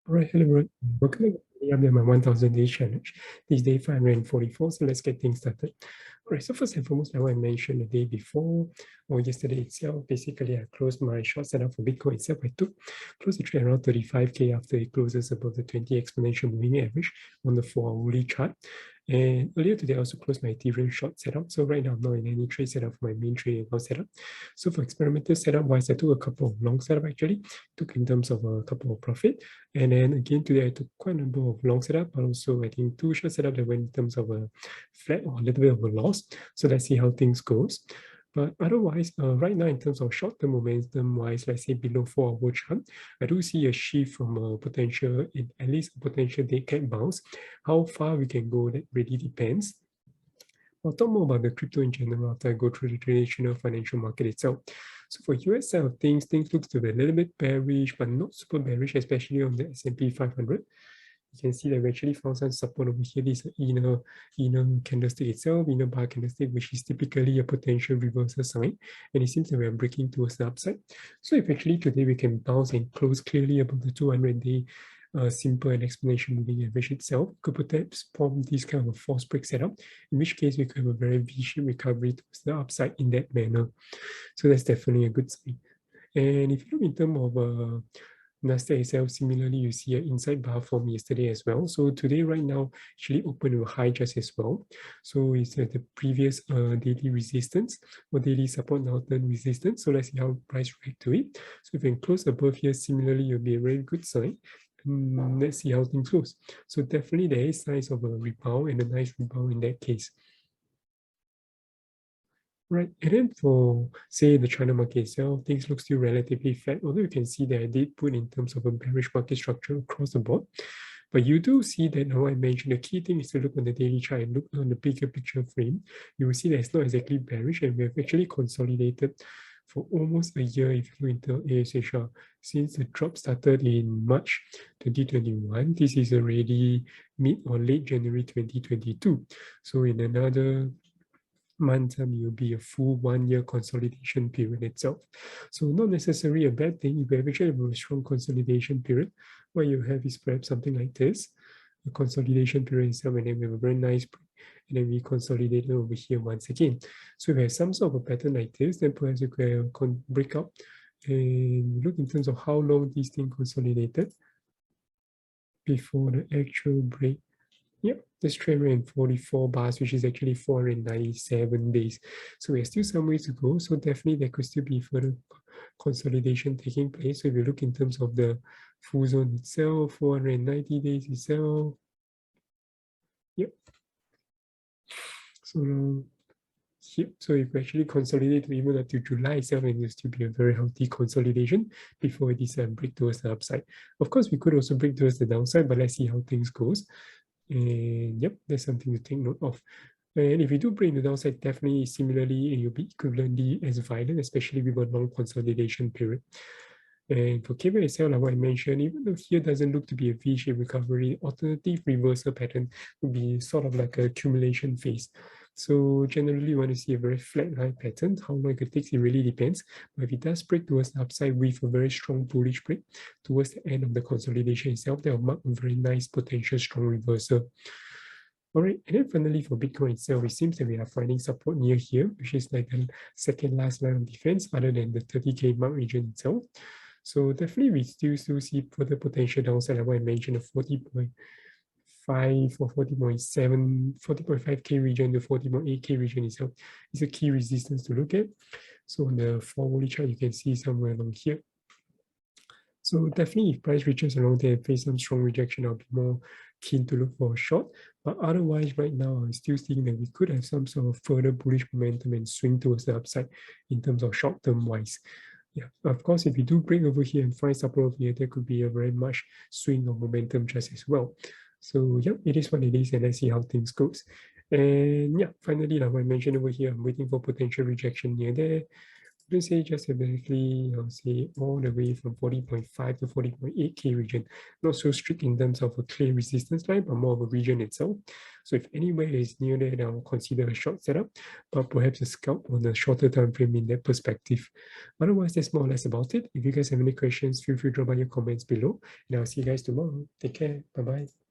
All right, hello everyone. Welcome to my 1000 day challenge. This is day 544, so let's get things started. All right, so first and foremost, like I mentioned the day before or yesterday itself, basically I closed my short setup for Bitcoin itself. I took close to trade around 35K after it closes above the 20 exponential moving average on the 4-hourly chart. And earlier today, I also closed my Ethereum short setup. So right now, I'm not in any trade setup for my main trading account setup. So for experimental setup wise, I took a couple of long setup actually, took in terms of a couple of profit. And then again, today I took quite a number of long setup, but also I think 2 short setup that went in terms of a flat or a little bit of a loss. So let's see how things goes. But otherwise, right now in terms of short-term momentum wise, let's say below 4-hour chart, I do see a shift from a potential, at least a potential dead cat bounce. How far we can go, that really depends. I'll talk more about the crypto in general after I go through the traditional financial market itself. So for US side of things looks to be a little bit bearish, but not super bearish, especially on the S&P 500. You can see that we actually found some support over here. This inner candlestick itself, inner bar candlestick, which is typically a potential reversal sign. And it seems that we are breaking towards the upside. So if actually today we can bounce and close clearly above the 200-day simple and exponential moving average itself, could perhaps form this kind of a false break setup, in which case we could have a very V-shaped recovery towards the upside in that manner. So that's definitely a good sign. And if you look in terms of Nasdaq itself, similarly, you see an inside bar form yesterday as well. So today, right now, actually opened with a high just as well. So it's at the previous daily resistance or daily support, now turn resistance. So let's see how price react to it. So if we can close above here, similarly, it'll be a very good sign. Let's see how things goes. So definitely there is signs of a rebound and a nice rebound in that case. Right, and then for, say, the China market itself, things look still relatively flat, although you can see that I did put in terms of a bearish market structure across the board. But you do see that now I mentioned the key thing is to look on the daily chart and look on the bigger picture frame. You will see that it's not exactly bearish, and we have actually consolidated for almost a year if you look into ASHR. Since the drop started in March 2021, this is already mid or late January 2022. So in another month, will be a full 1-year consolidation period itself. So not necessarily a bad thing. If you actually have a strong consolidation period, what you have is perhaps something like this, a consolidation period itself, and then we have a very nice break, and then we consolidate it over here once again. So if we have some sort of a pattern like this, then perhaps you can break up and look in terms of how long this thing consolidated before the actual break. Yep, that's 344 bars, which is actually 497 days. So we have still some ways to go. So definitely there could still be further consolidation taking place. So if you look in terms of the full zone itself, 490 days itself. Yep. So yep. So if we actually consolidate even up to July itself, and will still be a very healthy consolidation before this break towards the upside. Of course, we could also break towards the downside, but let's see how things goes. And yep, that's something to take note of. And if you do break the downside, definitely similarly, it will be equivalently as violent, especially with a long consolidation period. And for cable itself, like what I mentioned, even though here doesn't look to be a V-shaped recovery, alternative reversal pattern would be sort of like a accumulation phase. So generally, you want to see a very flat line pattern. How long it takes, it really depends. But if it does break towards the upside with a very strong bullish break towards the end of the consolidation itself, that will mark a very nice potential strong reversal. All right, and then finally for Bitcoin itself, it seems that we are finding support near here, which is like the second last line of defense other than the 30K mark region itself. So definitely we still see further potential downside, like what I mentioned, the 40.5 or 40.5K region, the 40.8K region itself is a key resistance to look at. So on the 4-hourly chart, you can see somewhere along here. So definitely if price reaches around there and face some strong rejection, I'll be more keen to look for a short. But otherwise, right now, I'm still seeing that we could have some sort of further bullish momentum and swing towards the upside in terms of short-term wise. Yeah, of course, if we do break over here and find support over here, there could be a very much swing of momentum just as well. So yeah, it is what it is, and let's see how things goes. And yeah, finally, like I mentioned over here, I'm waiting for potential rejection near there. Let's say just basically, I'll say all the way from 40.5 to 40.8K region, not so strict in terms of a clear resistance line, but more of a region itself. So if anywhere is near there, then I'll consider a short setup, but perhaps a scalp on a shorter time frame in that perspective. Otherwise, that's more or less about it. If you guys have any questions, feel free to drop by your comments below, and I'll see you guys tomorrow. Take care. Bye-bye.